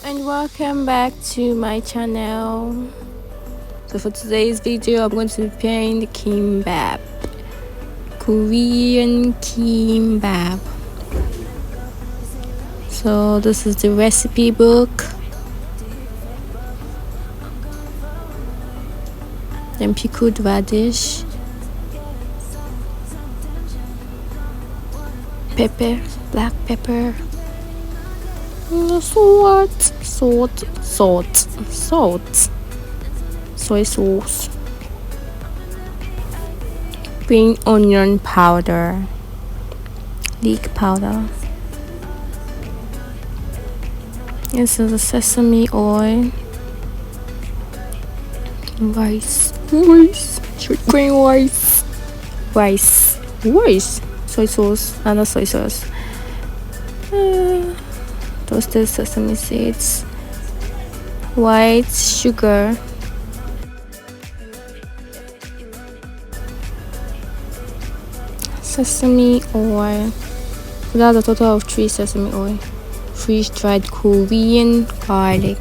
and welcome back to my channel. So for today's video I'm going to be preparing the kimbap, Korean kimbap. So this is the recipe book. Then pickled radish, pepper, black pepper, salt, soy sauce, green onion powder, leek powder. This is the sesame oil, rice, green rice, soy sauce, another soy sauce, toasted sesame seeds, white sugar, sesame oil. That's a total of 3 sesame oil, freeze-dried Korean garlic,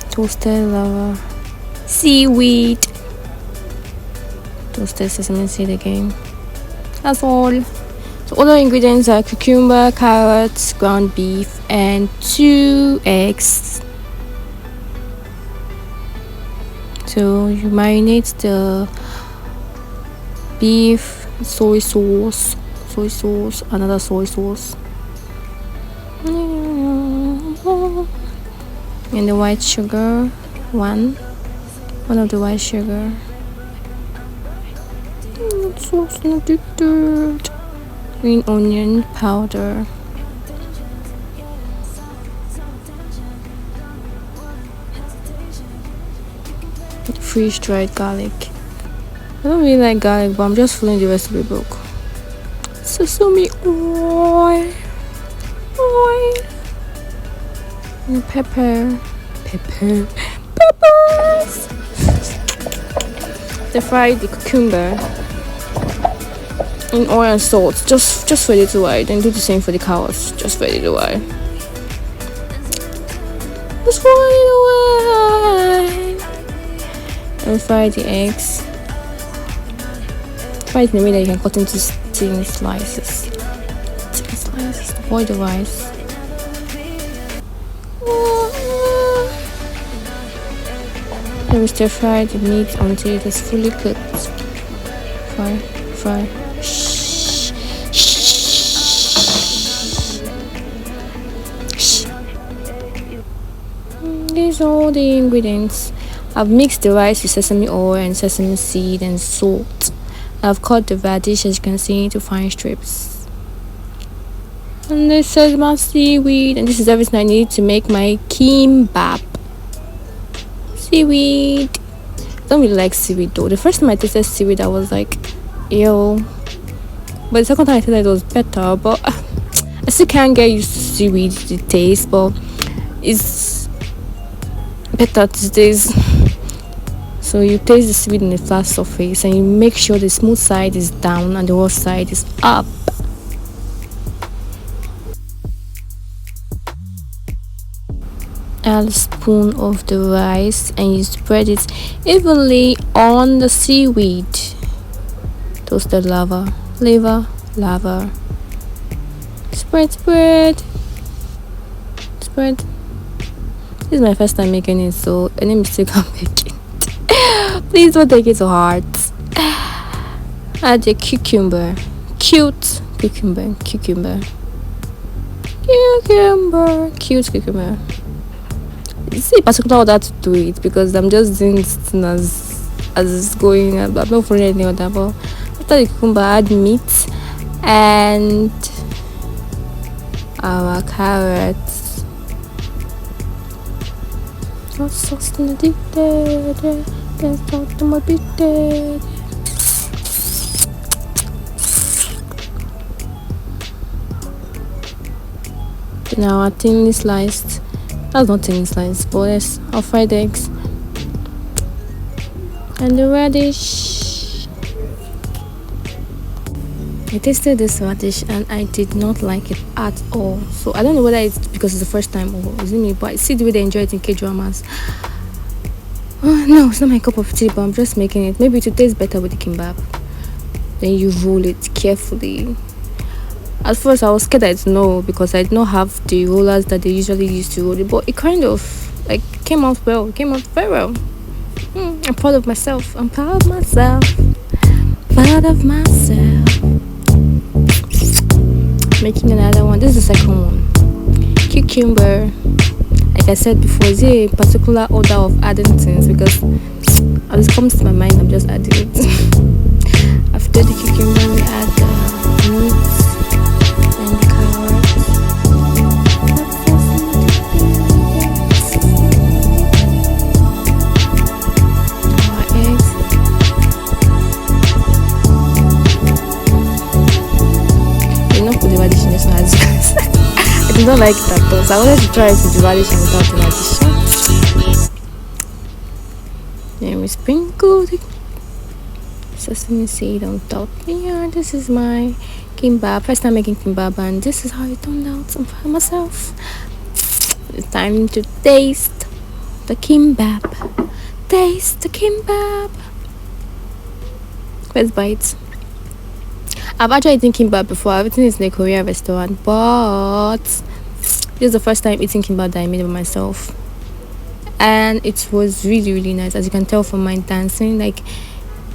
toasted lava, seaweed, toasted sesame seed again. That's all. So other ingredients are cucumber, carrots, ground beef, and 2 eggs. So you marinate the beef, soy sauce, another soy sauce, and the white sugar, one of the white sugar. Sauce addicted. Green onion powder, freeze-dried garlic. I don't really like garlic, but I'm just following the recipe book. Sesame oil, and peppers. They fry the cucumber in oil and salt, just for a little while. Then do the same for the carrots, just for a little while. Just for a little while. And fry the eggs. Fry it in a way that you can cut into thin slices. Boil the rice. Then we stir fry the meat until it is fully cooked. Fry. These are all the ingredients. I've mixed the rice with sesame oil and sesame seed and salt. I've cut the radish, as you can see, into fine strips. And this is my seaweed, and this is everything I need to make my kimbap. Seaweed. I don't really like seaweed though. The first time I tasted seaweed I was like, ew. But the second time I tasted it was better. But I still can't get used to seaweed, the taste, but it's better these days. So you place the seaweed in a flat surface and you make sure the smooth side is down and the rough side is up. Add a spoon of the rice and you spread it evenly on the seaweed. Toasted lava. Spread. This is my first time making it, so any mistake I'm making, please don't take it to heart. Add the cucumber. Cute cucumber. It's a particular order to do it because I'm just doing this thing as it's going. I'm not following anything other. But after the cucumber, add meat and our carrots. So addicted. Now thinly sliced. That's not thinly sliced, but yes, our fried eggs and the radish. I tasted this radish and I did not like it at all. So I don't know whether it's because it's the first time or is it me, but I see the way they enjoy it in K dramas. No, it's not my cup of tea, but I'm just making it. Maybe it will taste better with the kimbap. Then you roll it carefully. At first, I was scared I'd know because I did not have the rollers that they usually use to roll it, but it kind of like came out well. It came out very well. I'm proud of myself. I'm proud of myself. Proud of myself. Making another one. This is the second one. Cucumber. Like I said before, is a particular order of adding things because as it comes to my mind, I'm just adding it. After the cucumber, we add the meat and the carrots. Our eggs. You know, put the radish in this one as I do not like that though, so I wanted to try it with the radish and without the radish. Then we sprinkle the sesame seed on top. Yeah, this is my kimbap. First time making kimbap, and this is how it turned out. I'm proud of myself. It's time to taste the kimbap. Taste the kimbap. First bite. I've actually eaten kimbap before. I've eaten it in a Korean restaurant, but this is the first time eating kimbap that I made by myself, and it was really really nice. As you can tell from my dancing, like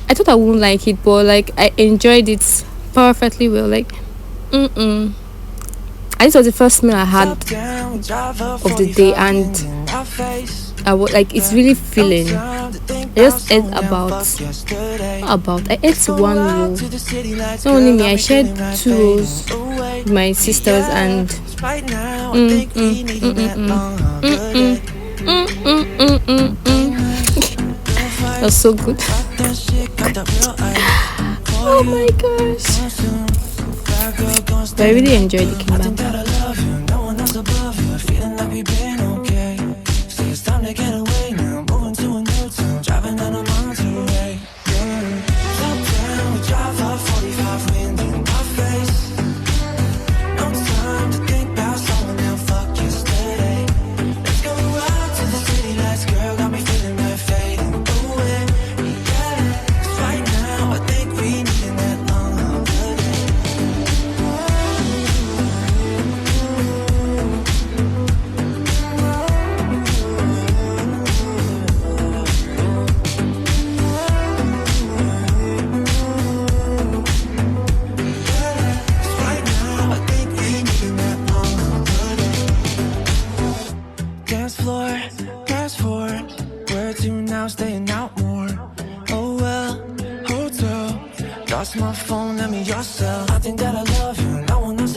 I thought I wouldn't like it, but like I enjoyed it perfectly well. Like this was the first meal I had of the day, and I was like, it's really filling. I just ate I ate one roll. Not only me, I shared 2 rolls with my sisters, and that was so good. Oh my gosh. But I really enjoyed the kimbap. Staying out more. Oh well, hotel. Lost my phone, let me yourself. I think that I love you. No one else.